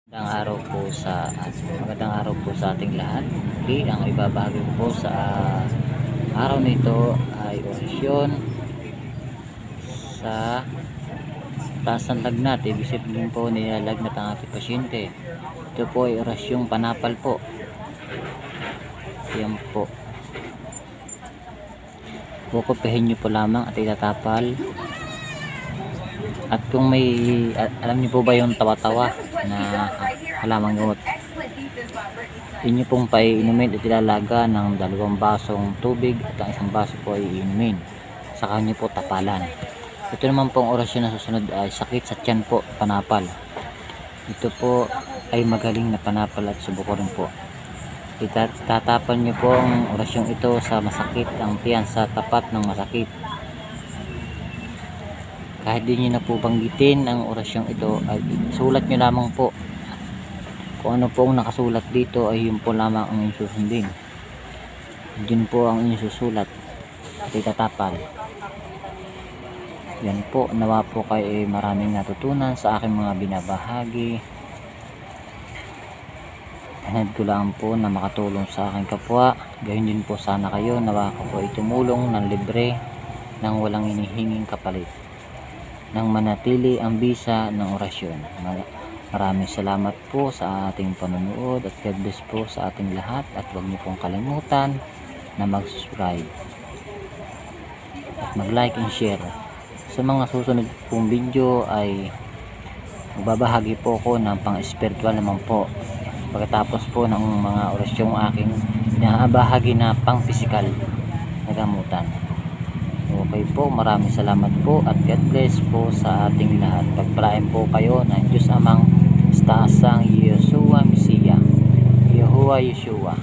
Magandang araw po sa ating lahat. Okay, ang ibabahagi ko po sa araw nito ay orasyon sa taas ng lagnat. Ibig sabihin po nilalagnat ang ating pasyente. Ito po ay orasyong panapal po. Yan po. Kukupihin nyo po lamang at itatapal. At kung may, alam niyo po ba yung tawa-tawa na halamang gamot, inyo pong paiinumin at ilalaga ng 2 basong tubig at ang 1 baso po ay iinumin. Saka nyo po tapalan. Ito naman pong orasyon na susunod ay sakit sa tiyan po, panapal. Ito po ay magaling na panapal at subuko rin po. Tatapan nyo po ang orasyong ito sa masakit ang tiyan, sa tapat ng masakit. Kahit di nyo na po banggitin ang orasyong ito, ay sulat nyo lamang po. Kung ano po ang nakasulat dito ay yun po lamang ang inyong susundin. Yun po ang inyong susulat at itatapal. Yan po, nawa po kayo maraming natutunan sa aking mga binabahagi. Hanad ko lang po na makatulong sa aking kapwa. Gayun din po sana kayo, nawa ko po itumulong ng libre nang walang hinihinging kapalit, nang manatili ang bisa ng orasyon. Maraming salamat po sa ating panonood at God bless po sa ating lahat, at huwag niyo pong kalimutan na mag-subscribe at mag-like and share. Sa mga susunod pong video ay magbabahagi po ako ng pang-spiritual naman po, pagkatapos po ng mga orasyong aking binabahagi na pang-physical na gamutan. Okay po, maraming salamat po at God bless po sa ating lahat. Pagpalain po kayo ng Diyos Amang Istaasang Yeshua Mesiya, Yahuwah Yeshua.